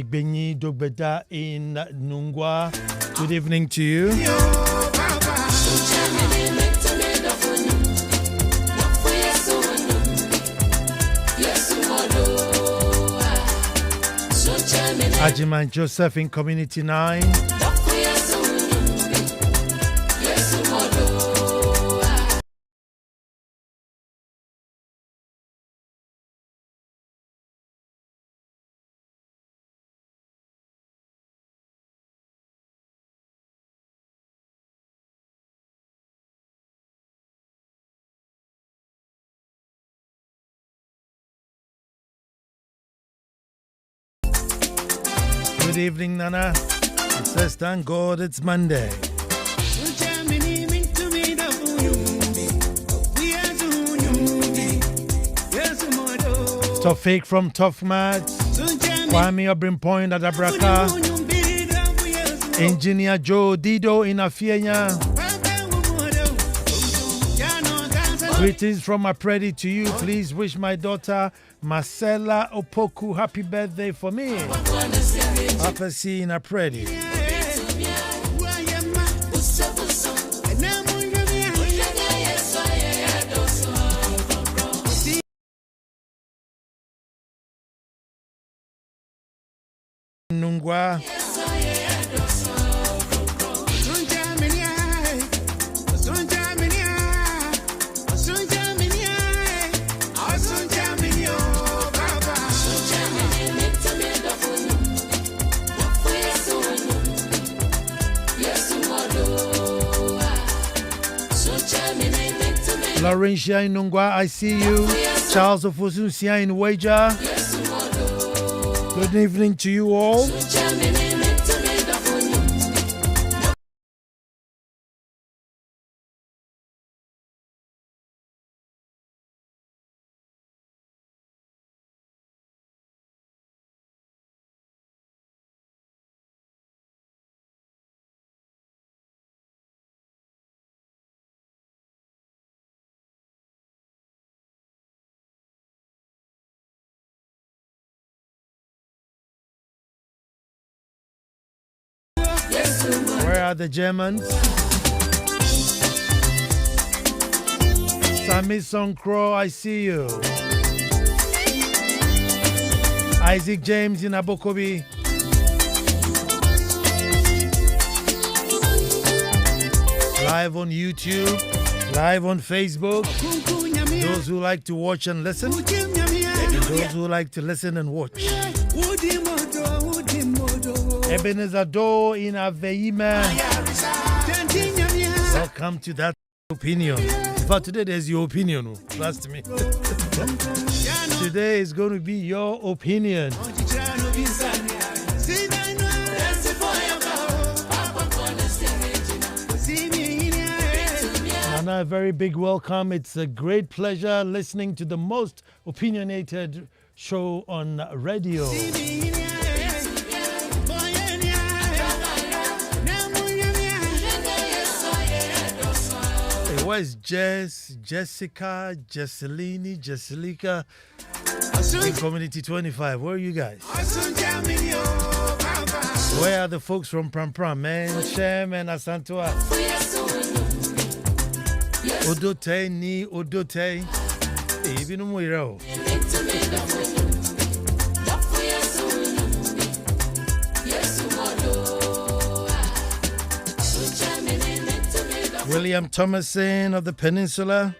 Benyi Dogbeda in Nungwa. Good evening to you. Ajiman Joseph in Community 9. Good evening, Nana. It says, thank God it's Monday. Tofik from Tough Mat. Kwame Obrim Point at Abraka. Engineer Joe Dido in Afienya. Greetings from Apredi to you. Please wish my daughter Marcella Opoku happy birthday for me. Papa C in Apredi. Nungwa. Laurentia in Nungwa, I see you. Charles of Osusia in Waja. Good evening to you all. Where are the Germans? Ansah Kwao, I see you. Isaac James in Abokobi. Live on YouTube, live on Facebook. Those who like to watch and listen, and those who like to listen and watch. Ebenezer Do in Aveima. Welcome to that opinion. But today there's your opinion, trust me. Today is going to be your opinion. And a very big welcome. It's a great pleasure listening to the most opinionated show on radio. Where's Jess, Jessica, Jesselini, Jesselica in Community 25? Where are you guys? Where are the folks from Pram Pram, man? Shem and Asantua. Odote ni Odote. Even Mwiro. William Thomason of the Peninsula.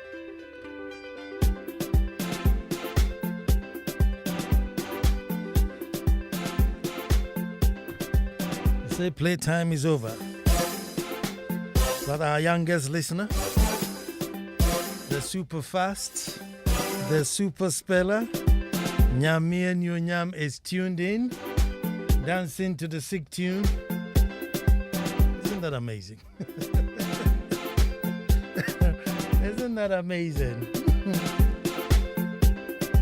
They say playtime is over. But our youngest listener, the super fast, the super speller, Nyamie Nyam is tuned in, dancing to the sick tune. Isn't that amazing? Isn't that amazing?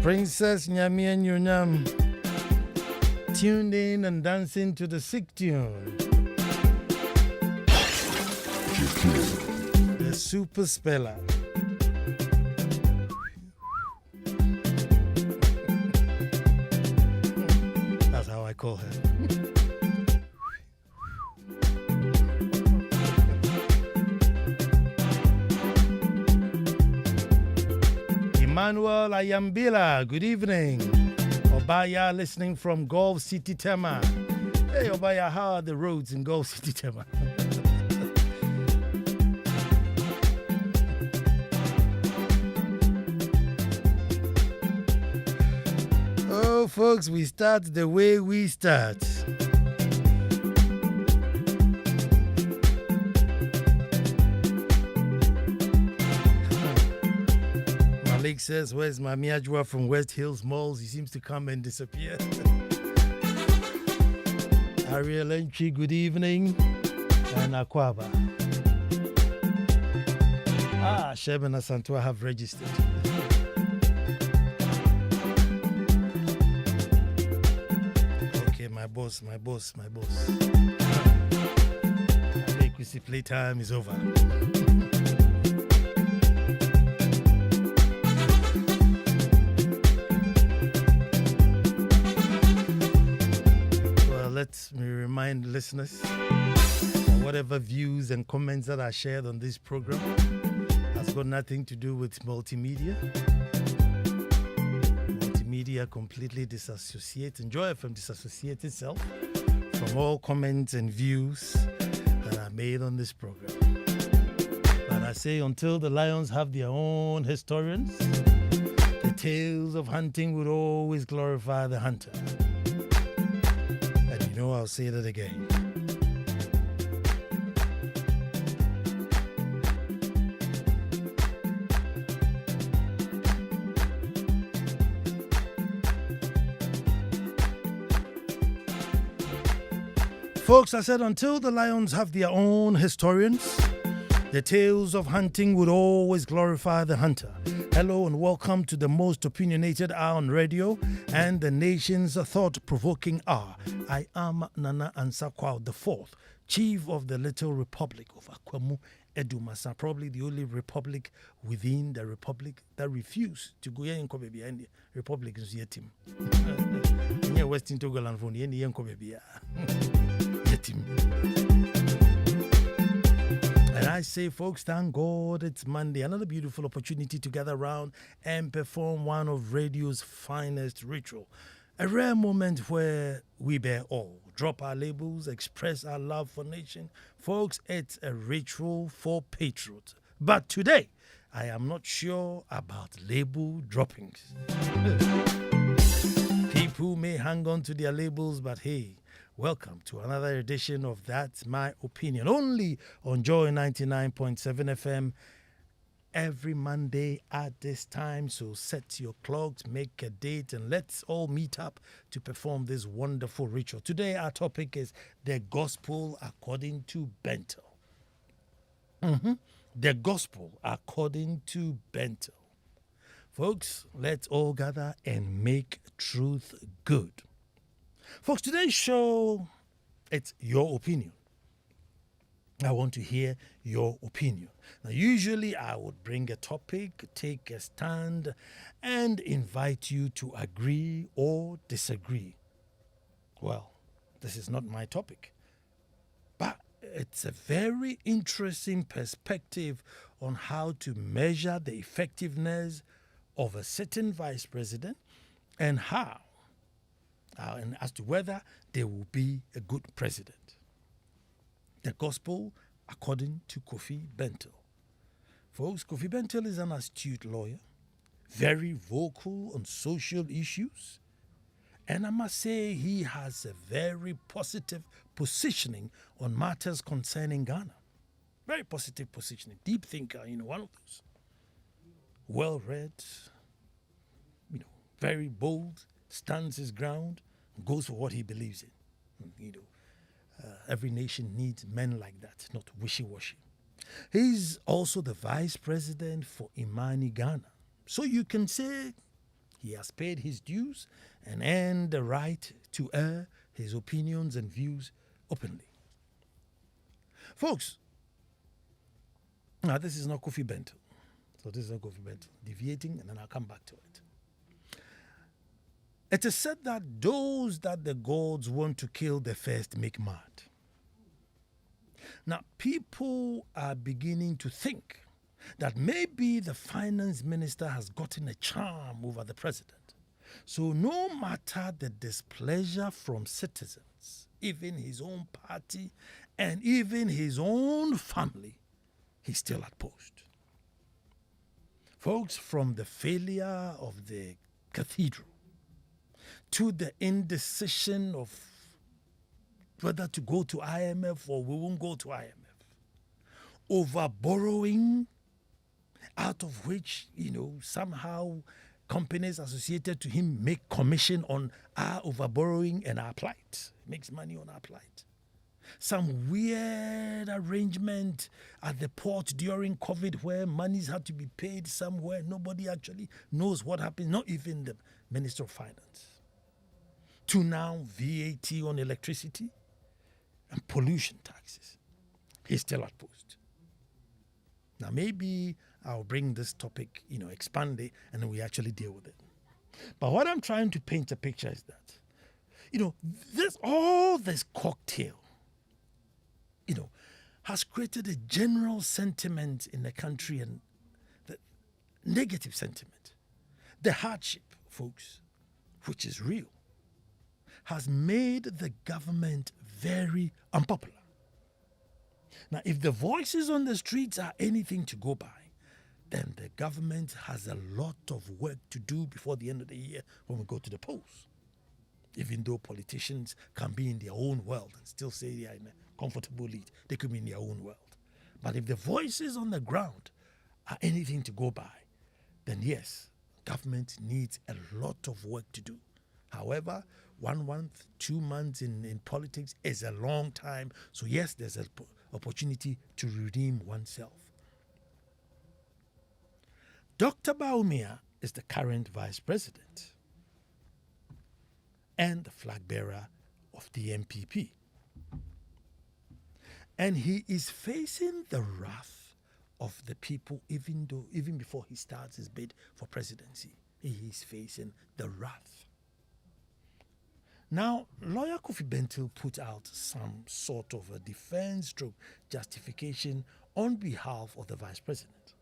Princess Nyamie Nyam tuned in and dancing to the sick tune. The super speller. call her. Emmanuel Ayambila, good evening. Obaya listening from Gulf City, Tema. Hey, Obaya, how are the roads in Gulf City, Tema? Oh, folks, we start the way we start. Malik says, where's my Miajwa from West Hills Malls? He seems to come and disappear. Ariel Entry, good evening. And Akwaba. Sheben and Santua have registered. Okay, my boss. I think we see playtime is over. Let me remind listeners that whatever views and comments that are shared on this program has got nothing to do with multimedia. Multimedia completely disassociates, Enjoy FM disassociates itself from all comments and views that are made on this program. But I say, until the lions have their own historians, the tales of hunting would always glorify the hunter. I'll say that again. Folks, I said until the lions have their own historians, the tales of hunting would always glorify the hunter. Hello and welcome to the most opinionated hour on radio and the nation's thought-provoking hour. I am Nana Ansah Kwao, the fourth, Chief of the Little Republic of Akwamu Edumasa, probably the only republic within the republic that refused to go in Kobe and the republic is yetim. In Western Togoland from the end Kobe yetim. And I say, folks, thank God it's Monday. Another beautiful opportunity to gather around and perform one of radio's finest ritual. A rare moment where we bear all, drop our labels, express our love for nation. Folks, it's a ritual for patriots. But today, I am not sure about label droppings. People may hang on to their labels, but hey, welcome to another edition of That's My Opinion, only on Joy 99.7 FM every Monday at this time. So set your clocks, make a date, and let's all meet up to perform this wonderful ritual. Today, our topic is the Gospel According to Bentil. The Gospel According to Bentil. Folks, let's all gather and make truth good. Folks, today's show, it's your opinion. I want to hear your opinion. Now, usually I would bring a topic, take a stand, and invite you to agree or disagree. Well, this is not my topic, but it's a very interesting perspective on how to measure the effectiveness of a certain vice president and how, and as to whether there will be a good president. The Gospel According to Kofi Bentil. Folks, Kofi Bentil is an astute lawyer, very vocal on social issues, and I must say he has a very positive positioning on matters concerning Ghana. Very positive positioning, deep thinker, one of those. Well-read, very bold, stands his ground, goes for what he believes in. Every nation needs men like that, not wishy-washy. He's also the vice president for Imani Ghana. So you can say he has paid his dues and earned the right to air his opinions and views openly. Folks, now this is not Kofi Bentil. So this is not Kofi Bentil. Deviating, and then I'll come back to it. It is said that those that the gods want to kill the first make mad. Now, people are beginning to think that maybe the finance minister has gotten a charm over the president. So no matter the displeasure from citizens, even his own party and even his own family, he's still at post. Folks, from the failure of the cathedral to the indecision of whether to go to IMF or we won't go to IMF, over borrowing, out of which, somehow companies associated to him make commission on our overborrowing and our plight, makes money on our plight. Some weird arrangement at the port during COVID where monies had to be paid somewhere. Nobody actually knows what happened, not even the Minister of Finance. To now VAT on electricity and pollution taxes. He's still at post. Now maybe I'll bring this topic, expand it, and then we actually deal with it. But what I'm trying to paint a picture is that, this cocktail, has created a general sentiment in the country, and the negative sentiment. The hardship, folks, which is real, has made the government very unpopular. Now, if the voices on the streets are anything to go by, then the government has a lot of work to do before the end of the year when we go to the polls. Even though politicians can be in their own world and still say they are in a comfortable lead, they could be in their own world. But if the voices on the ground are anything to go by, then yes, government needs a lot of work to do. However, 1 month, 2 months in politics is a long time. So yes, there's an opportunity to redeem oneself. Dr. Bawumia is the current vice president and the flag bearer of the MPP. And he is facing the wrath of the people even before he starts his bid for presidency. He is facing the wrath. Now, lawyer Kofi Bentil put out some sort of a defense stroke justification on behalf of the vice president.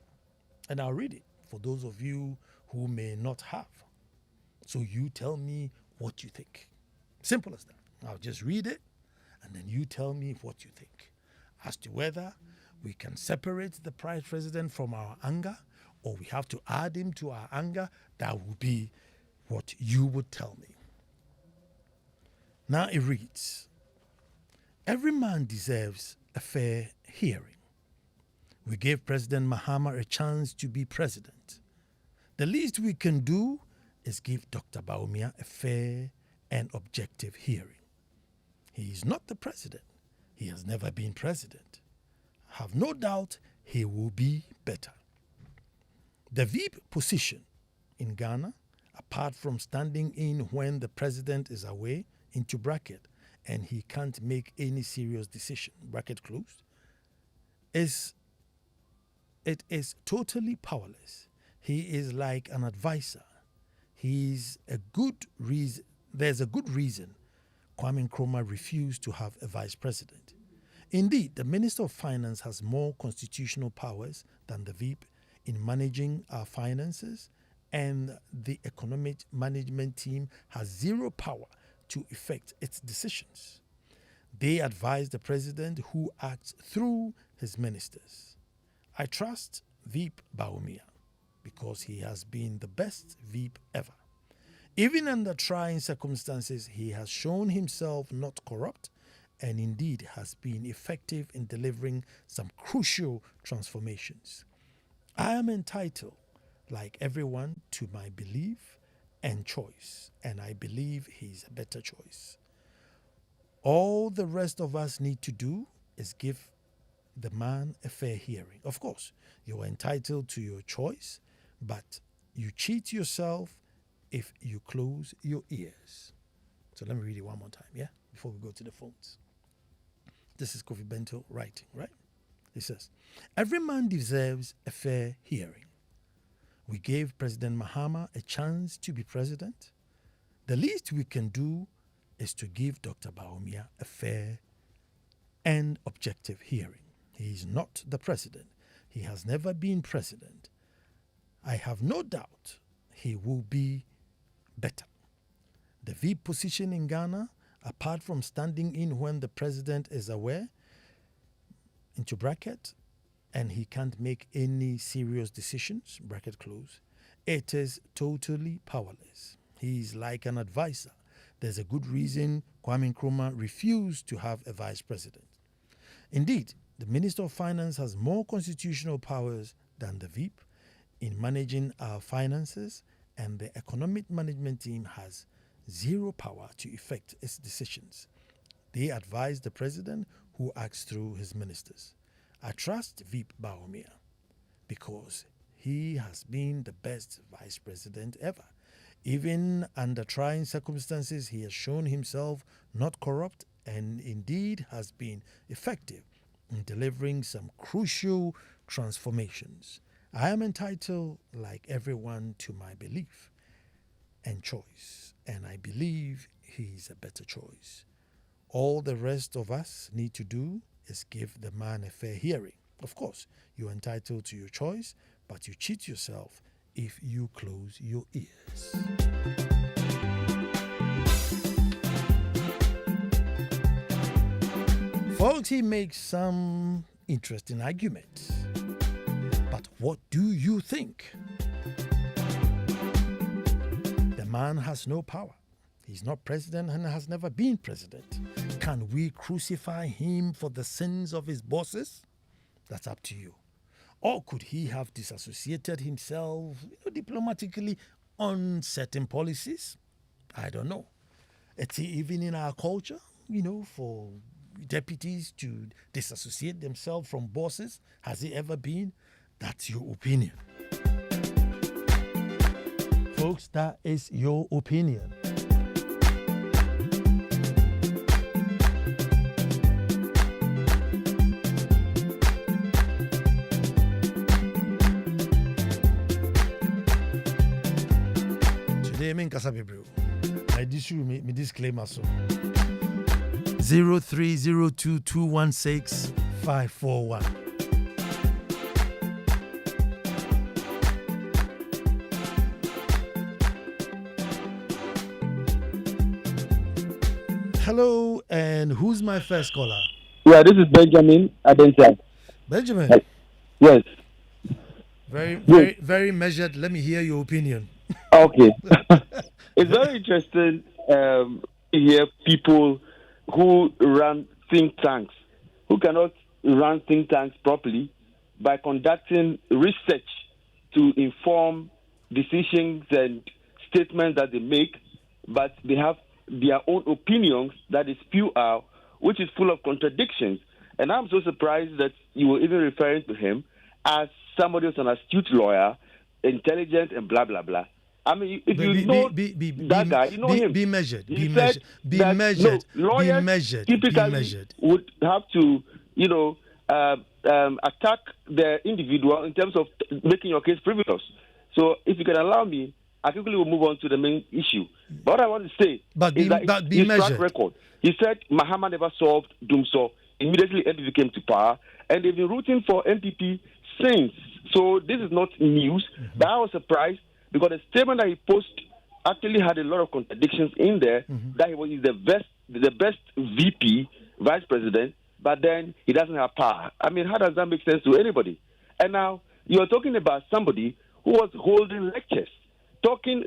And I'll read it for those of you who may not have. So you tell me what you think. Simple as that. I'll just read it and then you tell me what you think as to whether we can separate the vice president from our anger or we have to add him to our anger. That would be what you would tell me. Now it reads, every man deserves a fair hearing. We gave President Mahama a chance to be president. The least we can do is give Dr. Bawumia a fair and objective hearing. He is not the president. He has never been president. I have no doubt he will be better. The VIP position in Ghana, apart from standing in when the president is away, into bracket, and he can't make any serious decision, bracket closed, it is totally powerless. He is like an advisor. There's a good reason Kwame Nkrumah refused to have a vice president. Indeed, the Minister of Finance has more constitutional powers than the VIP in managing our finances, and the economic management team has zero power to effect its decisions. They advise the president, who acts through his ministers. I trust VIP Bawumia because he has been the best VIP ever. Even under trying circumstances, he has shown himself not corrupt and indeed has been effective in delivering some crucial transformations. I am entitled, like everyone, to my belief and choice, and I believe he's a better choice. All the rest of us need to do is give the man a fair hearing. Of course, you are entitled to your choice, but you cheat yourself if you close your ears. So let me read it one more time, yeah, before we go to the phones. This is Kofi Bentil writing, right? He says, every man deserves a fair hearing. We gave President Mahama a chance to be president. The least we can do is to give Dr. Bawumia a fair and objective hearing. He is not the president. He has never been president. I have no doubt he will be better. The VP position in Ghana, apart from standing in when the president is aware, into bracket, and he can't make any serious decisions, bracket close, it is totally powerless. He is like an advisor. There's a good reason Kwame Nkrumah refused to have a vice president. Indeed, the Minister of Finance has more constitutional powers than the VP in managing our finances, and the economic management team has zero power to effect its decisions. They advise the president, who acts through his ministers. I trust VP Bawumia because he has been the best vice president ever. Even under trying circumstances, he has shown himself not corrupt and indeed has been effective in delivering some crucial transformations. I am entitled, like everyone, to my belief and choice, and I believe he is a better choice. All the rest of us need to do is give the man a fair hearing. Of course, you're entitled to your choice, but you cheat yourself if you close your ears. Folks, he makes some interesting arguments. But what do you think? The man has no power. He's not president and has never been president. Can we crucify him for the sins of his bosses? That's up to you. Or could he have disassociated himself diplomatically on certain policies? I don't know. It's even in our culture, for deputies to disassociate themselves from bosses. Has it ever been? That's your opinion. Folks, that is your opinion. Today, I'm in Kasabibru. I disclaimer so. 0302216541. Hello, and who's my first caller? Yeah, this is Benjamin Adensai. Benjamin? Yes. Very measured. Let me hear your opinion. Okay. It's very interesting to hear people who run think tanks, who cannot run think tanks properly by conducting research to inform decisions and statements that they make, but they have their own opinions that is spew out, which is full of contradictions. And I'm so surprised that you were even referring to him as somebody who's an astute lawyer, intelligent, and blah, blah, blah. I mean, if you know that guy, you know him. Be measured. Be measured. Lawyers typically would have to, attack the individual in terms of making your case frivolous. So if you can allow me, I quickly will move on to the main issue. But what I want to say is that his track record. He said Mahama never solved Dumso. Immediately NPP came to power, and they've been rooting for NPP since. So this is not news. Mm-hmm. But I was surprised because the statement that he posted actually had a lot of contradictions in there. Mm-hmm. That he was the best VP, vice president, but then he doesn't have power. I mean, how does that make sense to anybody? And now you're talking about somebody who was holding lectures,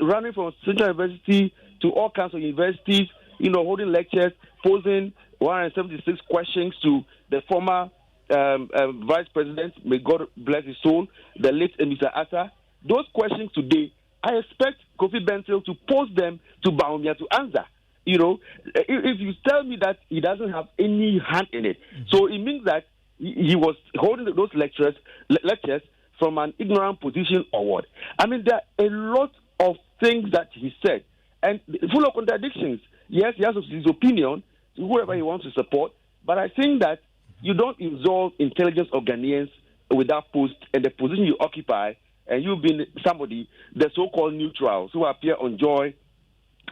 running from Central University to all kinds of universities, holding lectures, posing 176 questions to the former vice president, may God bless his soul, the late Mr. Ansah. Those questions today, I expect Kofi Bentil to pose them to Bawumia to answer. If you tell me that he doesn't have any hand in it, mm-hmm. So it means that he was holding those lectures from an ignorant position or what? I mean, there are a lot of things that he said, and full of contradictions. Yes, he has his opinion, whoever he wants to support, but I think that you don't insult intelligence of Ghanaians with that post and the position you occupy, and you've been somebody, the so-called neutrals who appear on Joy,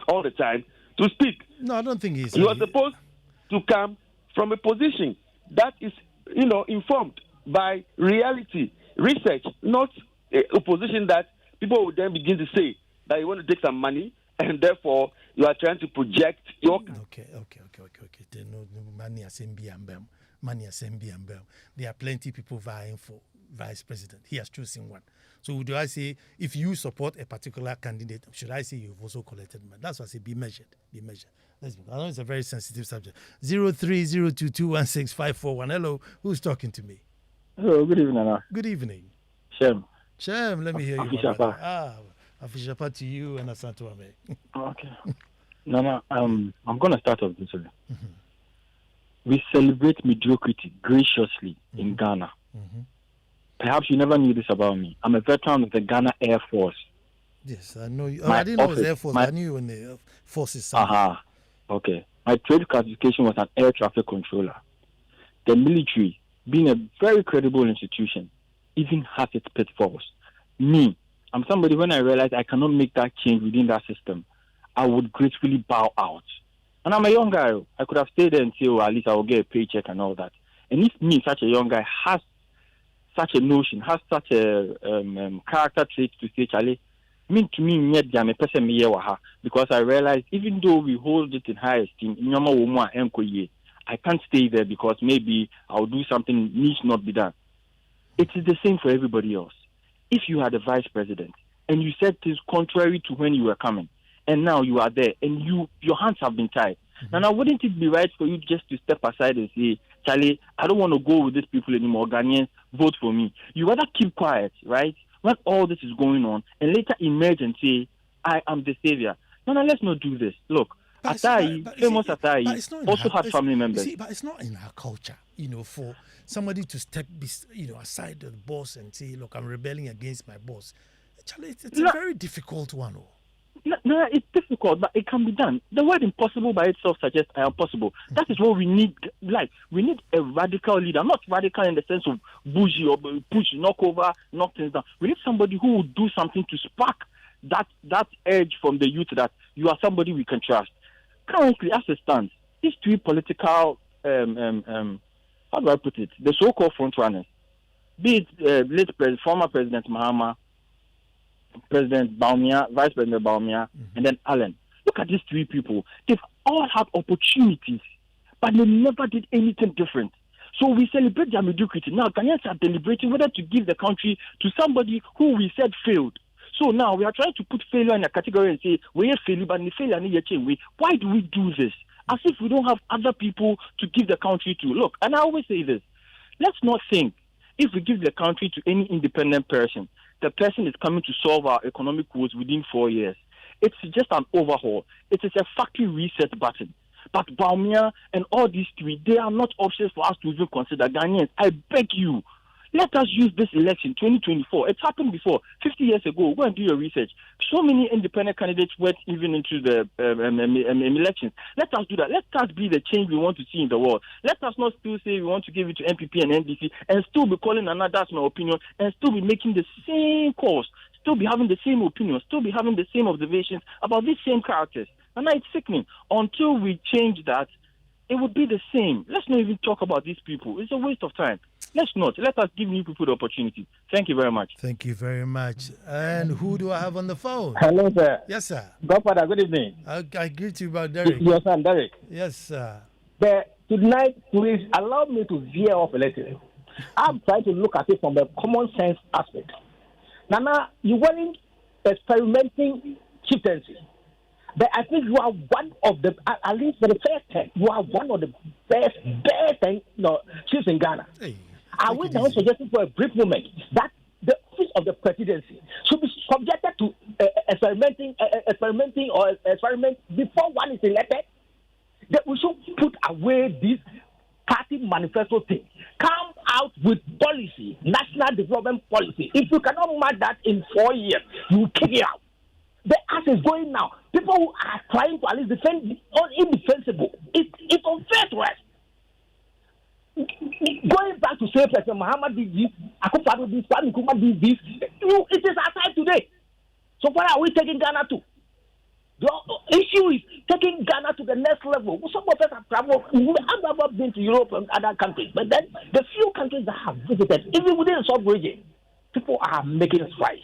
all the time to speak. No, I don't think he's. You are supposed to come from a position that is, informed by reality, research, not a position that people will then begin to say that you want to take some money and therefore you are trying to project your. Okay. No money assembly and bam. Money assembly and bam. There are plenty of people vying for vice president. He has chosen one. So do I say if you support a particular candidate, should I say you've also collected money? That's why I say be measured. I know it's a very sensitive subject. 0302216541. Hello, who's talking to me? Hello, good evening, Nana. Good evening. Shem, let me hear you. Afishapa to you and Ansah Kwao. Okay. Nana, I'm going to start off this way. We celebrate mediocrity graciously in Ghana. Perhaps you never knew this about me. I'm a veteran of the Ghana Air Force. Yes, I know you. I didn't know it was Air Force. I knew you were in the forces. Okay. My trade classification was an air traffic controller. The military, being a very credible institution, even has its pitfalls. Me, I'm somebody, when I realize I cannot make that change within that system, I would gracefully bow out. And I'm a young guy. I could have stayed there until at least I will get a paycheck and all that. And if me, such a young guy, has such a notion, has such a character trait to say, Charlie, to me, because I realize even though we hold it in high esteem, I can't stay there because maybe I'll do something needs not be done. It is the same for everybody else. If you are the vice president and you said things contrary to when you were coming, and now you are there and your hands have been tied, now wouldn't it be right for you just to step aside and say, Charlie, I don't want to go with these people anymore, Ghanaians, vote for me. You rather keep quiet, right, when all this is going on, and later emerge and say, I am the savior. No, let's not do this. Look, famous Atai, also had family members. But it's not in our culture, for somebody to step, aside the boss and say, look, I'm rebelling against my boss. Charlie, it's a very difficult one. No, it's difficult, but it can be done. The word impossible by itself suggests I am possible. That is what we need. We need a radical leader, not radical in the sense of bougie or push, knock over, knock things down. We need somebody who will do something to spark that edge from the youth that you are somebody we can trust. Currently, as it stands, these three political, how do I put it, the so-called frontrunners, be it former President Mahama, President Baumia, Vice President Baumia, and then Allen. Look at these three people. They've all had opportunities, but they never did anything different. So we celebrate their mediocrity. Now, Ghanaians are deliberating whether to give the country to somebody who we said failed. So now we are trying to put failure in a category and say, we have failure, but the failure need change. Why do we do this? As if we don't have other people to give the country to. Look, and I always say this, let's not think if we give the country to any independent person, the person is coming to solve our economic woes within 4 years. It's just an overhaul. It is a factory reset button. But Baumia and all these three, they are not options for us to even consider. Ghanaians, I beg you, let us use this election, 2024. It's happened before, 50 years ago. Go and do your research. So many independent candidates went even into the elections. Let us do that. Let us be the change we want to see in the world. Let us not still say we want to give it to MPP and NDC and still be calling another, that's my opinion, and still be making the same calls, still be having the same opinions, still be having the same observations about these same characters. And now it's sickening. Until we change that, it would be the same. Let's not even talk about these people. It's a waste of time. Let's not. Let us give new people the opportunity. Thank you very much. Thank you very much. And who do I have on the phone? Hello, sir. Yes, sir. Godfather, good evening. I greet you about Derek. Your son, Derek. Yes, sir. Tonight, please allow me to veer off a little. I'm trying to look at it from a common sense aspect. Nana, you weren't experimenting chieftaincy. But I think you are one of the, at least for the first time, you are one of the best chiefs in Ghana. Hey, I would now suggesting for a brief moment that the office of the presidency should be subjected to experimenting or experiment before one is elected. That we should put away this party manifesto thing. Come out with policy, national development policy. If you cannot match that in 4 years, you will kick it out. The ass is going now. People who are trying to at least defend indefensible. It's unfair to us. Going back to say President Muhammad did this, Akufo did this, Kwame Nkrumah did this. It is aside today. So where are we taking Ghana to? issue is taking Ghana to the next level. Some of us have traveled. I've never been to Europe and other countries, but then the few countries that have visited, even within the sub-region, people are making strides.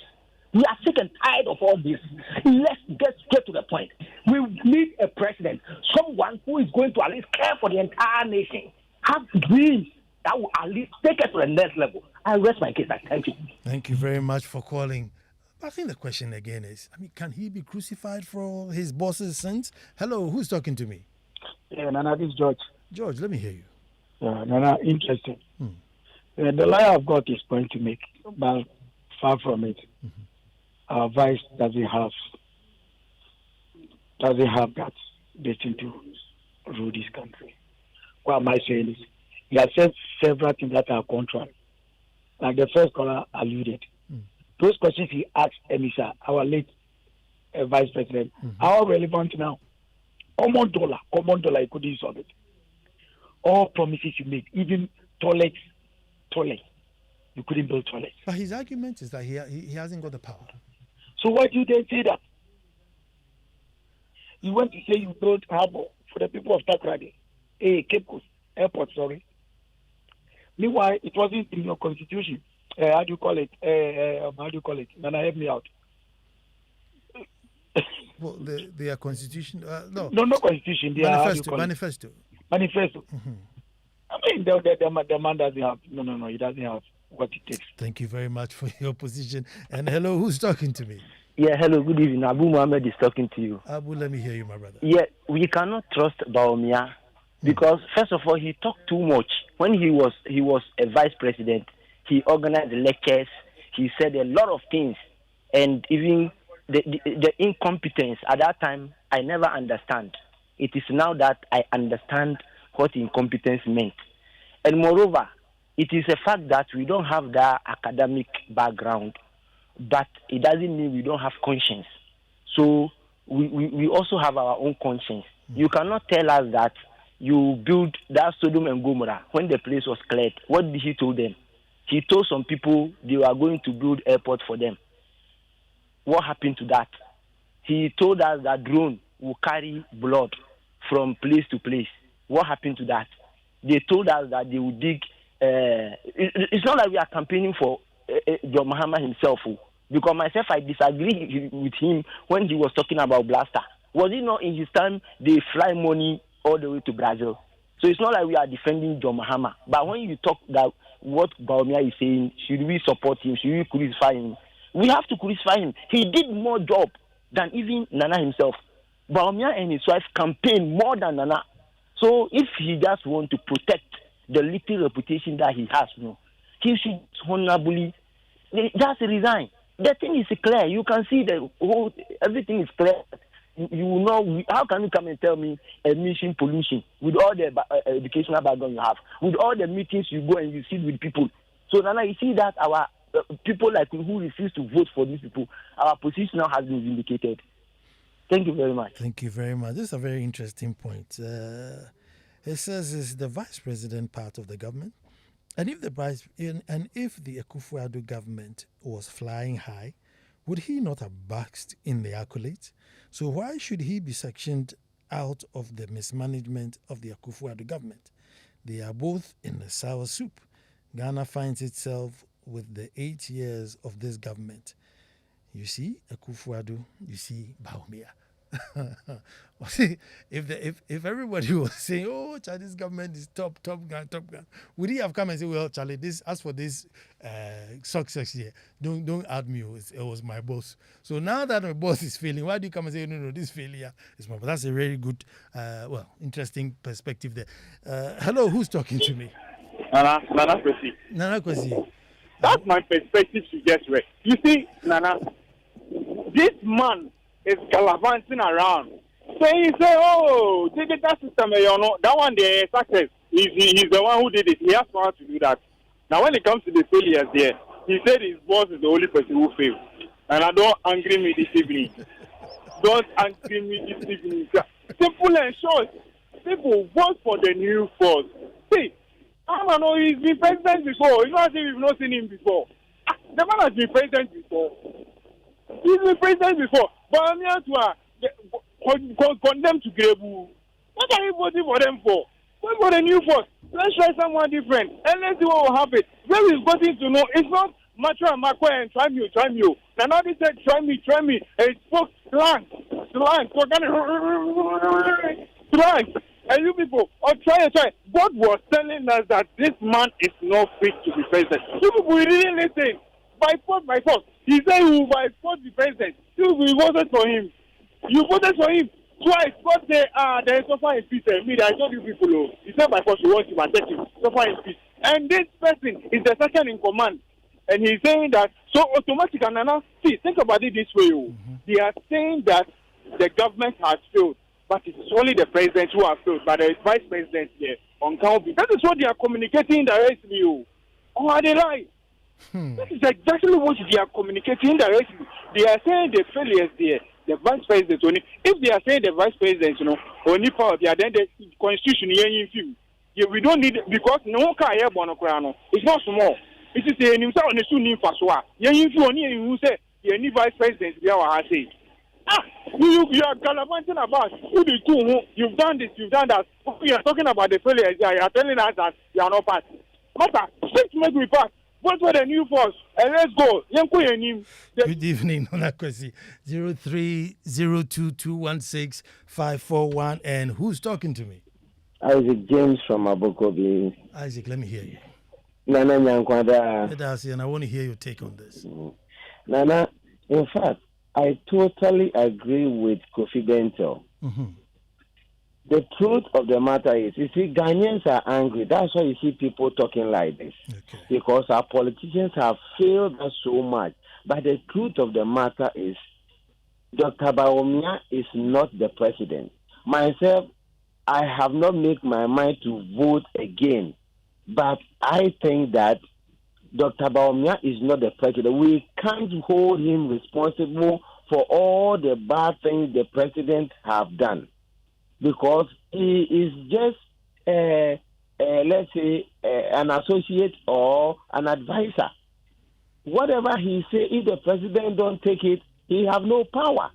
We are sick and tired of all this. Let's get straight to the point. We need a president, someone who is going to at least care for the entire nation, have dreams that will at least take us to the next level. I rest my case. Thank you. Thank you very much for calling. I think the question again is, can he be crucified for his boss's sins? Hello, who's talking to me? Yeah, Nana, this is George. George, let me hear you. Yeah, Nana, interesting. The lie I've got is point to make, but far from it. Mm-hmm. Our vice doesn't have that destined to rule this country. What am I saying is, he has said several things that are contrary. Like the first caller alluded. Those questions he asked Emisa, our late vice president, are relevant now. Common dollar, he couldn't solve it. All promises you made, even toilets, you couldn't build toilets. But his argument is that he hasn't got the power. So why do you then say that? You want to say you built harbor for the people of Takrady, Cape Coast Airport, sorry. Meanwhile, it wasn't in your constitution. How do you call it? Nana, help me out. Well, their constitution, no, constitution. Manifesto. Mm-hmm. I mean, the man doesn't have. No, he doesn't have what it takes. Thank you very much for your position. And hello, who's talking to me? Yeah, hello, good evening. Abu Muhammad is talking to you. Abu, let me hear you, my brother. Yeah, we cannot trust Bawumia because first of all, he talked too much. When he was a vice president, he organized lectures. He said a lot of things, and even the incompetence at that time, I never understand. It is now that I understand what incompetence meant. And moreover, it is a fact that we don't have that academic background, but it doesn't mean we don't have conscience. So we also have our own conscience. You cannot tell us that you build that Sodom and Gomorrah when the place was cleared. What did he told them? He told some people they were going to build airport for them. What happened to that? He told us that drone will carry blood from place to place. What happened to that? They told us that they would dig. It's not like we are campaigning for John Mahama himself. Because myself, I disagree with him when he was talking about Blaster. Was it not in his time they fly money all the way to Brazil? So it's not like we are defending John Mahama. But when you talk that what Bawumia is saying, should we support him? Should we crucify him? We have to crucify him. He did more job than even Nana himself. Bawumia and his wife campaigned more than Nana. So if he just want to protect the little reputation that he has, he should honorably just resign. The thing is clear. You can see everything is clear. You know, how can you come and tell me emission pollution with all the educational background you have, with all the meetings you go and you sit with people? So Nana, you see that our people like who refuse to vote for these people, our position now has been vindicated. Thank you very much. Thank you very much. This is a very interesting point. It says, is the vice president part of the government? And if the Akufo-Addo government was flying high, would he not have basked in the accolades? So why should he be sectioned out of the mismanagement of the Akufo-Addo government? They are both in the sour soup. Ghana finds itself with the 8 years of this government. You see Akufo-Addo, you see Bawumia. if everybody was saying, "Oh, Chinese government is top gun," would he have come and say, "Well, Charlie, as for this success here, don't add me. It was my boss." So now that my boss is failing, why do you come and say, "No, this failure is my boss"? That's a very good, interesting perspective there. Hello, who's talking to me? Nana Kwesi. Nana Kwesi. That's my perspective you just read. You see, Nana, this man is gallivanting around. So he say, "Oh, digital system, that one the success. He's the one who did it. He has power to do that." Now, when it comes to the failures there, he said his boss is the only person who failed. And I don't angry me this evening. Don't angry me this evening. Simple and short. People vote for the new force. See, I don't know, he's been president before. You know, as if we've not seen him before. The man has been president before. He's been president before. But condemned to Grebu. What are you voting for them for? Vote for the new force. Let's try someone different and let's see what will happen. Where we've gotten to know it's not Macho and Makwe and try me. Now they said try me, and it spoke slang. So slang. And you people, try. God was telling us that this man is not fit to be president. You people didn't listen. By force. He said he will by force be president. You voted for him. You voted for him twice. But there is suffer in peace. I told you people, he said by force you want to protect him. Suffer in peace. And this person is the second in command. And he's saying that, so automatically, now, see, think about it this way. They are saying that the government has failed, but it's only the president who has failed, but there is vice president here on count. That is what they are communicating directly. Or are they lying? That is exactly what they are communicating directly. They are saying the failures there, the vice president only. If they are saying the vice president, only power, then the constitution, we don't need it because no car here, it's not small. It is a new sound on the Sunni Faswa. You say, you need vice president, you are gallivanting about who the two, you've done this, you've done that. We are talking about the failures, you are telling us that you are not part. Matter, let's make we pass. Vote for the new force and let's go. Good evening, Onakwesi. 0302216541. And who's talking to me? Isaac James from Abokobi. Isaac, let me hear you. Nana Nyankwada. And I want to hear your take on this. Nana, in fact, I totally agree with Kofi Bentil. The truth of the matter is, you see, Ghanaians are angry. That's why you see people talking like this. Okay. Because our politicians have failed us so much. But the truth of the matter is, Dr. Bawumia is not the president. Myself, I have not made my mind to vote again. But I think that Dr. Bawumia is not the president. We can't hold him responsible for all the bad things the president have done. Because he is just, let's say, an associate or an advisor. Whatever he say, if the president don't take it, he have no power.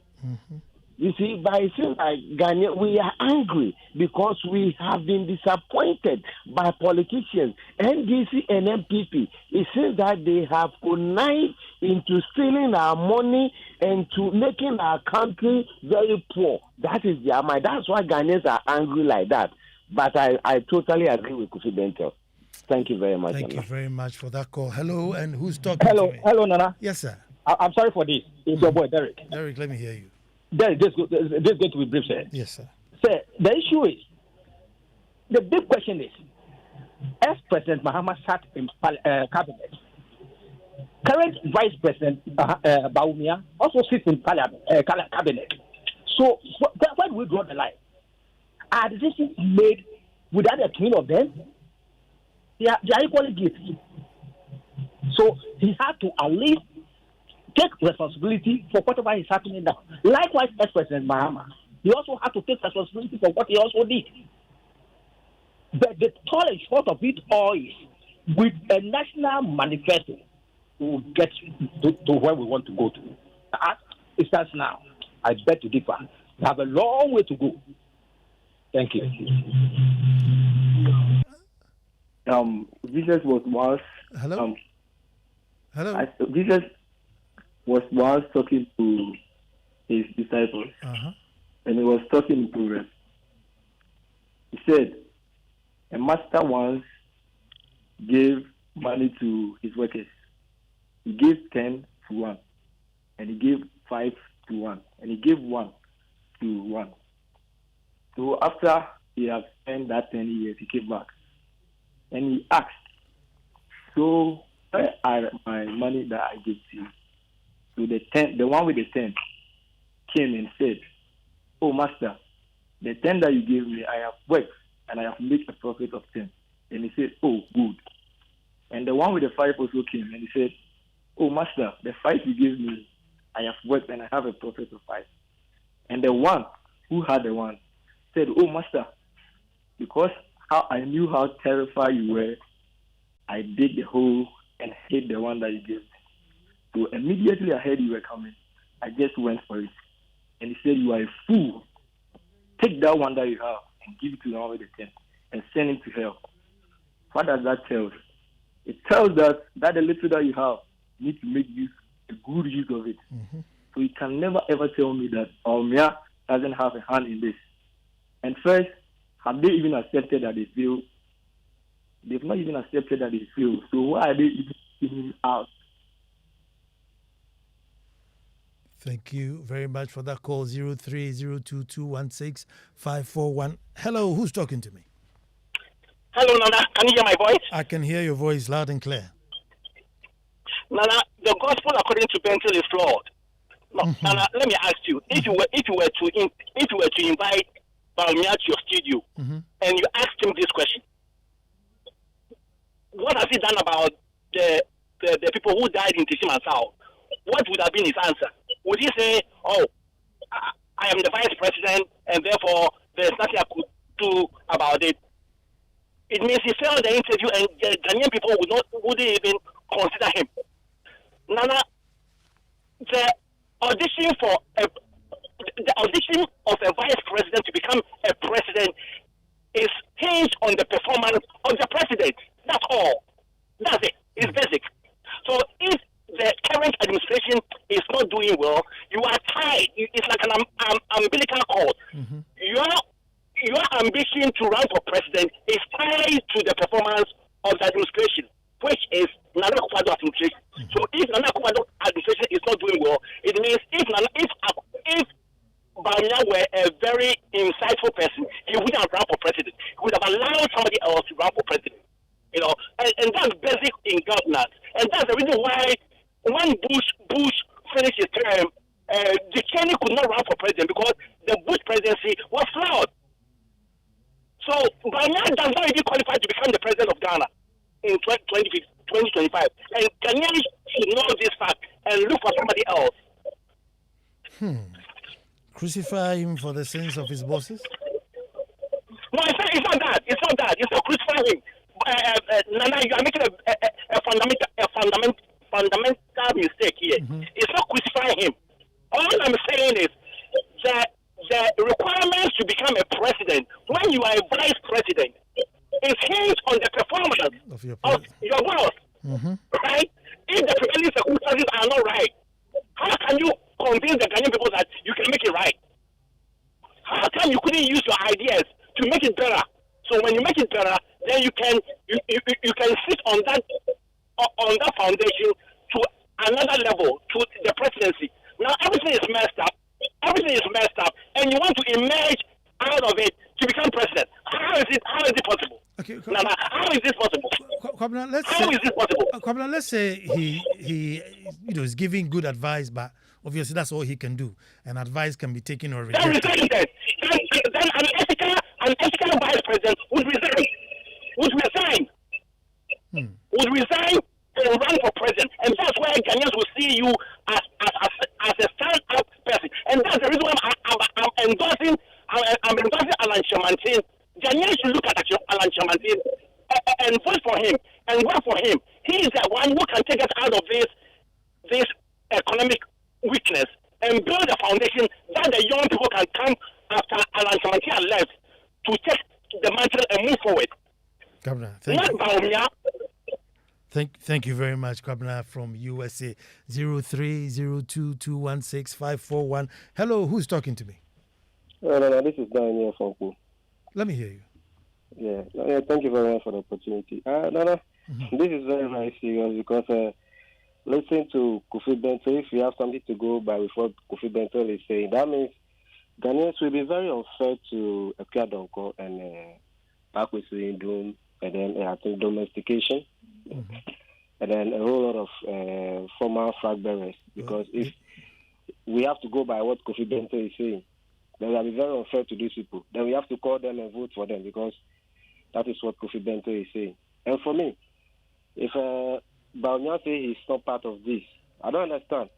You see, by saying like Ghana, we are angry because we have been disappointed by politicians, NDC and MPP. It seems that they have connived into stealing our money and to making our country very poor. That is their mind. That's why Ghanaians are angry like that. But I totally agree with Kofi Bentil. Thank you very much. Thank you very much for that call. Hello, and who's talking to me? Hello, Nana. Yes, sir. I'm sorry for this. It's your boy, Derek. Derek, let me hear you. Derek, this going to be brief, sir. Yes, sir. Sir, the issue is, the big question is, as President Mahama sat in cabinet, current Vice President Bawumia also sits in cabinet. So, where do we draw the line? Are decisions made without the twin of them? They are equally guilty. So, he had to at least take responsibility for whatever is happening now. Likewise, as President Mahama, he also had to take responsibility for what he also did. But the tall and short of it all is, with a national manifesto, we will get to where we want to go to. As it stands now, I beg to differ. We have a long way to go. Thank you. Jesus was once. Hello. Hello. Jesus was once talking to his disciples, and he was talking in Proverbs. He said, a master once gave money to his workers. He gave 10 to 1, and he gave 5 to 1, and he gave 1 to 1. So after he had spent that 10 years, he came back, and he asked, so where are my money that I gave to you? So the one with the 10 came and said, oh master, the 10 that you gave me, I have worked and I have made a profit of 10. And he said, oh, good. And the one with the 5 also came and he said, oh master, the 5 you gave me, I have worked and I have a profit of 5. And the one who had the 1 said, oh master, because I knew how terrified you were, I dig the hole and hid the one that you gave me. So immediately I heard you were coming, I just went for it. And he said, you are a fool take that one that you have and give it to the one with the 10 and send him to hell. What does that tell? It tells that the little that you have, you need to make a good use of it. Mm-hmm. So you can never ever tell me that Baumia doesn't have a hand in this. And first, have they even accepted that they fail? They've not even accepted that they fail. So why are they even him out? Thank you very much for that call. 0302216541. Hello, who's talking to me? Hello, Nana. Can you hear my voice? I can hear your voice loud and clear. Nana, the gospel according to Bentil is flawed. No, mm-hmm. Nana, let me ask you: if you were to invite Baumia to your studio, mm-hmm. and you asked him this question, what has he done about the people who died in Tishim and Sao? What would have been his answer? Would he say, "Oh, I am the vice president, and therefore there's nothing I could do about it"? It means he failed the interview, and the Ghanaian people wouldn't even consider him. Nana, the audition of a vice president to become a president is hinged on the performance of the president. That's all. That's it. It's basic. So if the current administration is not doing well, you are tied. It's like an umbilical cord. Mm-hmm. Your ambition to run for president is tied to the performance of the administration, which is Nana Akufo-Addo administration. Mm-hmm. So if Nana Akufo-Addo administration is not doing well, it means if Baumia were a very insightful person, he wouldn't have run for president. He would have allowed somebody else to run for president. You know, and that's basic in governance. And that's the reason why when Bush finished his term, Dick Cheney could not run for president because the Bush presidency was flawed. So Baumia does not even qualify to become the president of Ghana in 2025. And Ghanaians should know this fact and look for somebody else. Crucify him for the sins of his bosses? No, it's not that. It's not crucify him. Nana, you are making a fundamental mistake here. Mm-hmm. It's not crucifying him. All I'm saying is that the requirements to become a president, when you are a vice president, is hinged on the performance of your boss. Mm-hmm. Right? If the prevailing circumstances are not right, how can you convince the Ghanaian people that you can make it right? How come you couldn't use your ideas to make it better? So when you make it better, then you can sit on that foundation to another level, to the presidency. Now everything is messed up, and you want to emerge out of it to become president. How is it possible? Okay, Nana, how is this possible? Kwabena, let's say he is giving good advice, but obviously that's all he can do, and advice can be taken or rejected. Then an ethical vice president would resign. Would resign and run for president, and that's why Ghanaians will see you as a stand-up person, and that's the reason why I'm endorsing Alan Chamantin. Ghanaians should look at Alan Chamantin and vote for him and work for him. He is the one who can take us out of this economic weakness and build a foundation that the young people can come after Alan Chamantin has left to take the mantle and move forward. Governor, thank you very much, Kwabena from USA. 0302216541. Hello, who's talking to me? No, this is Daniel from Ku. Let me hear you. Yeah, thank you very much for the opportunity. This is very, very serious because listen to Kofi Bentil. If you have something to go by with what Kofi Bentil is saying, that means Ghanaians will be very unfair to Akia Donko and Pakwesi Doom, and then I think domestication, and then a whole lot of former flag bearers. Because if we have to go by what Kofi Bentil is saying, then it will be very unfair to these people. Then we have to call them and vote for them because that is what Kofi Bentil is saying. And for me, if Baumia says he's not part of this, I don't understand.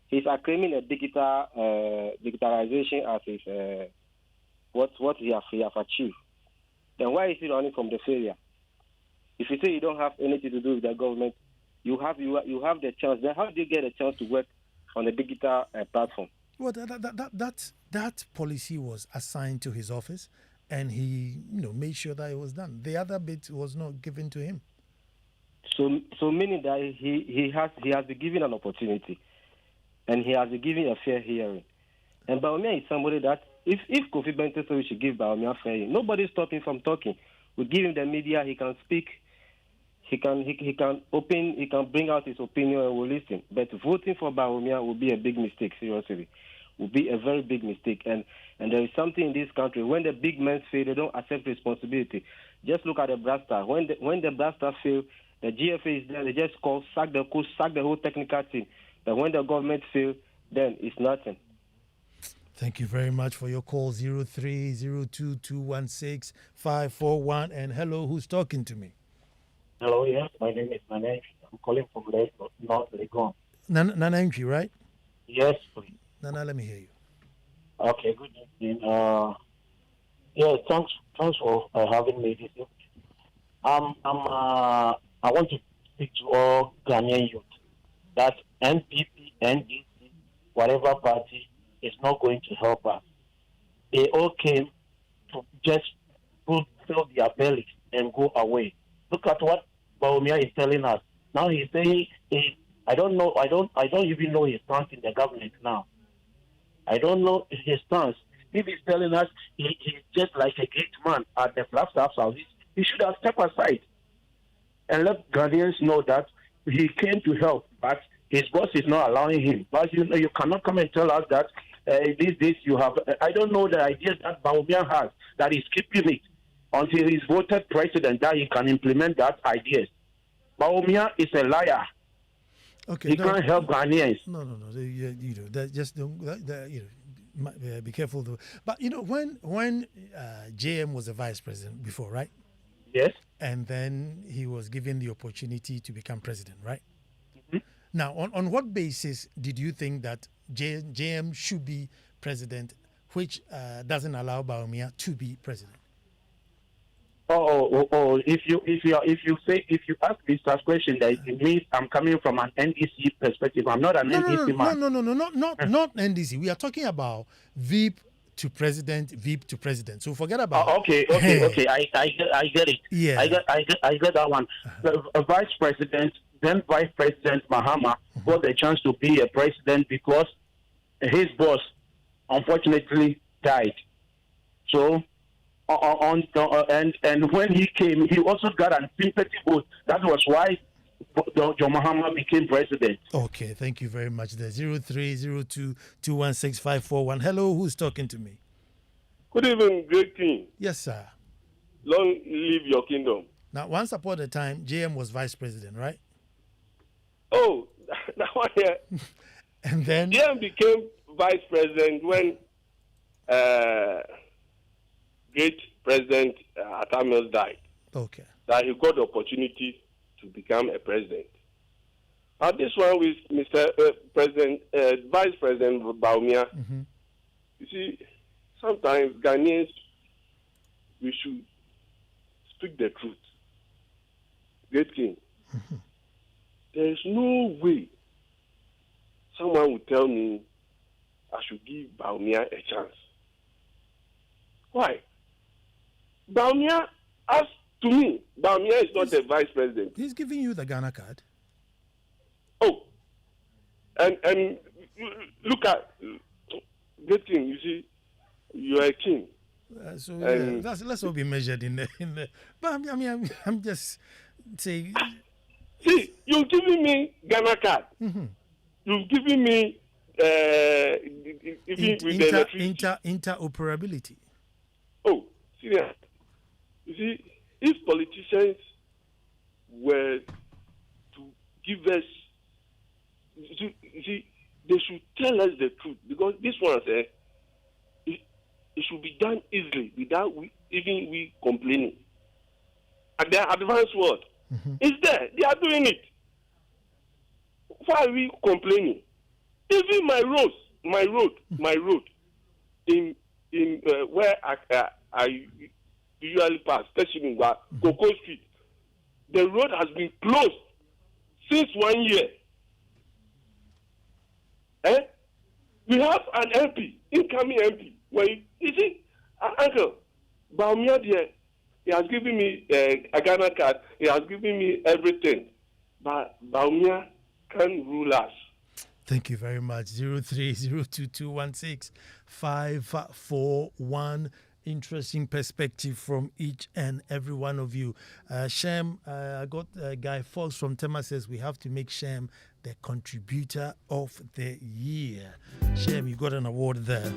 He's acclaiming a digitalization as his what he have achieved. Then why is he running from the failure? If you say you don't have anything to do with the government, you have the chance. Then how do you get a chance to work on a digital platform? Well, that policy was assigned to his office, and he made sure that it was done. The other bit was not given to him. So meaning that he has been given an opportunity, and he has been given a fair hearing. And Bawumia is somebody that if Kofi Bentil said we should give Bawumia fair hearing, nobody stopped him from talking. We give him the media, he can speak, he can bring out his opinion and we'll listen. But voting for Bawumia will be a big mistake, seriously. Will be a very big mistake. And there is something in this country, when the big men fail, they don't accept responsibility. Just look at the blaster. When the blaster fail, the GFA is there, they just call, sack the coach, sack the whole technical team. But when the government fail, then it's nothing. Thank you very much for your call, 0302216541. And hello, who's talking to me? Hello, yes, my name is Nanenji. I'm calling from North Legon. Nanenji, right? Yes, please. Nana, let me hear you. Okay, good evening. Thanks for having me this evening. I want to speak to all Ghanaian youth that NPP, NDC, whatever party is not going to help us. They all came to just fill their bellies and go away. Look at what Bawumia is telling us. Now he's saying, I don't even know his stance in the government now. I don't know his stance. If he's telling us he's just like a great man at the Flagstaff Service, he should have stepped aside and let Ghanaians know that he came to help, but his boss is not allowing him. But you cannot come and tell us that these days you have. I don't know the ideas that Bawumia has that he's keeping it until he's voted president that he can implement that ideas. Bawumia is a liar. Okay, he can't help Ghanaians. No. Just don't. Be careful though. But when JM was a vice president before, right? Yes. And then he was given the opportunity to become president, right? Mm-hmm. Now, on what basis did you think that JM should be president, which doesn't allow Bawumia to be president? If you ask me such question, that it means I'm coming from an NDC perspective. I'm not an NDC man. Not NDC. We are talking about VIP to president. So forget about. Okay. I get it. Yeah. I get that one. The vice president, then Vice President Mahama got the chance to be a president because his boss unfortunately died. So. And when he came, he also got a sympathy vote. That was why John Mahama became president. Okay, thank you very much. The 0302216541. Hello, who's talking to me? Good evening, great king. Yes, sir. Long live your kingdom. Now, once upon a time, JM was vice president, right? Oh, that one here. And then JM became vice president when great President Atamil died. Okay. That he got the opportunity to become a president. Now this one with Mr. Vice President Bawumia, you see, sometimes Ghanaians, we should speak the truth. Great king. There is no way someone would tell me I should give Bawumia a chance. Why? Bawumia, as to me, Bawumia is not a vice president. He's giving you the Ghana card. Oh, and look at good thing. You see, you are a king. Let's all be measured in the. But I'm just saying. See, you're giving me Ghana card. You've given me interoperability. Oh, serious. You see, if politicians were to give us, you see, they should tell us the truth, because this one says it should be done easily without we complaining. And their advanced world is there; they are doing it. Why are we complaining? Even my road in where I usually pass, Coco Street, the road has been closed since 1 year. We have an MP, incoming MP. Where you see, Uncle Baumia, he has given me a Ghana card. He has given me everything. But Baumia can rule us. Thank you very much. 0302216541. Interesting perspective from each and every one of you. Shem, I got Guy Fox from Tema says we have to make Shem the contributor of the year. Shem, you got an award there.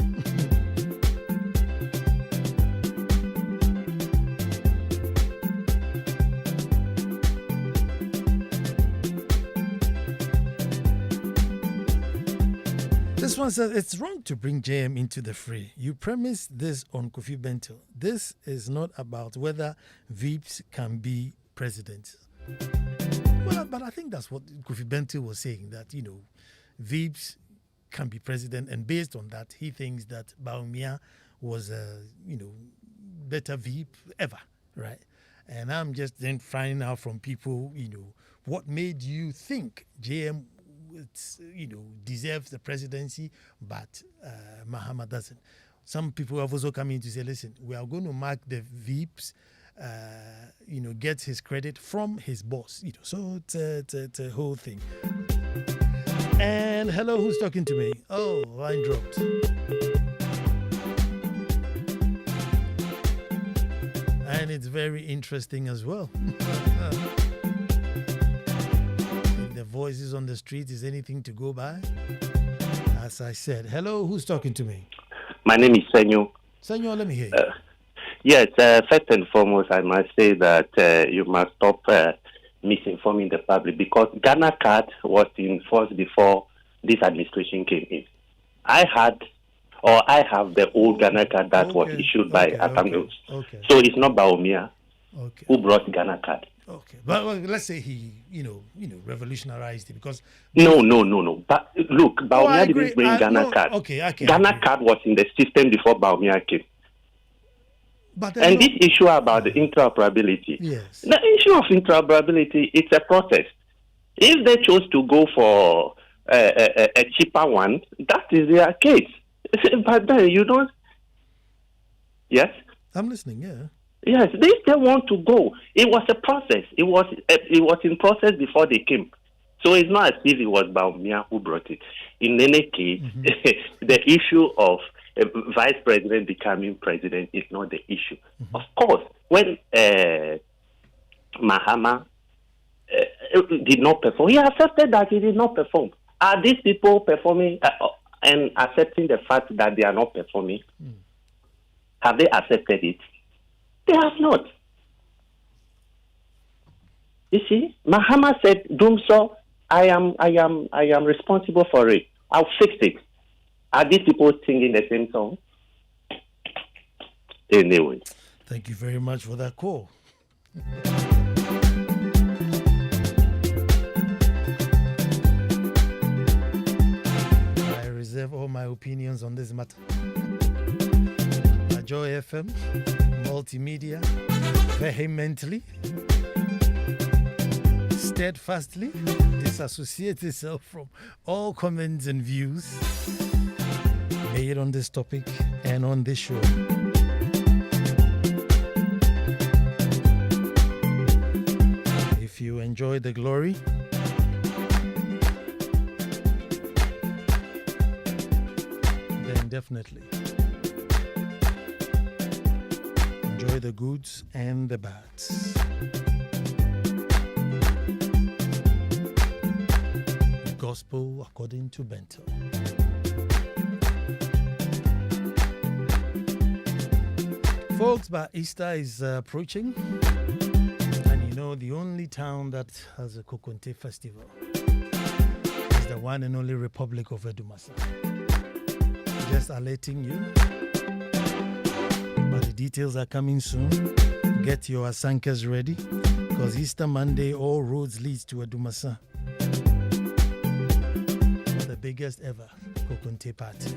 This one says, it's wrong to bring JM into the fray. You premise this on Kofi Bentil. This is not about whether VIPs can be president. Well, but I think that's what Kofi Bentil was saying, that, VIPs can be president. And based on that, he thinks that Baumia was a, better VIP ever, right? And I'm just then finding out from people, what made you think JM deserves the presidency, but Mahama doesn't. Some people have also come in to say, listen, we are going to mark the VIPs, get his credit from his boss. So it's a whole thing. And hello, who's talking to me? Oh, line dropped. And it's very interesting as well. Voices on the street is anything to go by, as I said. Hello, who's talking to me? My name is Senyo. Senyo, let me hear you. Yes, first and foremost, I must say that you must stop misinforming the public, because Ghana card was in force before this administration came in. I have the old Ghana card that was issued by Atangos. So it's not Baumia who brought Ghana card. Okay, but let's say he, revolutionized it, because no. But look, Baumia didn't bring Ghana card. Okay, Ghana card was in the system before Baumia came. And this issue about the interoperability, yes, the issue of interoperability, it's a process. If they chose to go for a cheaper one, that is their case. But then you don't. Yes, I'm listening. Yeah. Yes, they want to go. It was a process. It was in process before they came. So it's not as if it was Baumia who brought it. In any case, the issue of a vice president becoming president is not the issue. Of course, when Mahama did not perform, he accepted that he did not perform. Are these people performing and accepting the fact that they are not performing? Have they accepted it? They have not. You see, Mahama said, "Dumso, I am responsible for it. I'll fix it." Are these people singing the same song? Anyway. Thank you very much for that call. I reserve all my opinions on this matter. Joy FM, multimedia, vehemently, steadfastly disassociates itself from all comments and views made on this topic and on this show. If you enjoy the glory, then definitely enjoy the goods and the bads. Gospel According to Bentil. Folks, but Easter is approaching, and the only town that has a Kokonte festival is the one and only Republic of Edumasa. Just alerting you. But the details are coming soon. Get your asankas ready, because Easter Monday, all roads lead to Edumasa. The biggest ever Kokonte party.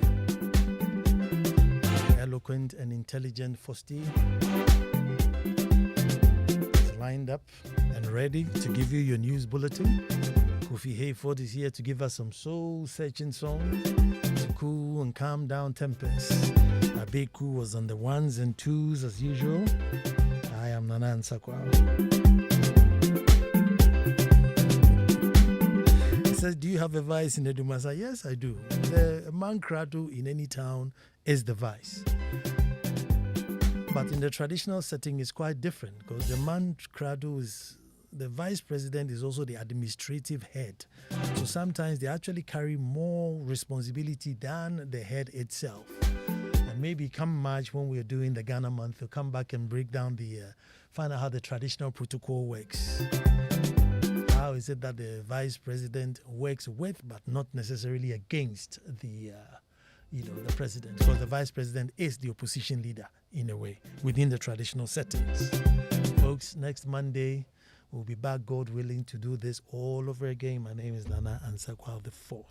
The eloquent and intelligent Fosti is lined up and ready to give you your news bulletin. Kofi Hayford is here to give us some soul-searching songs to cool and calm down tempers. Abeku was on the ones and twos as usual. I am Ansah Kwao. He says, do you have a vice in the Dumasa? Yes, I do. The man krado in any town is the vice. But in the traditional setting, it's quite different because the man krado is, the vice president is also the administrative head. So sometimes they actually carry more responsibility than the head itself. And maybe come March when we're doing the Ghana month, we'll come back and break down find out how the traditional protocol works. How is it that the vice president works with but not necessarily against the president? Because the vice president is the opposition leader in a way within the traditional settings. Folks, next Monday we'll be back, God willing, to do this all over again. My name is Ansah Kwao the 4th.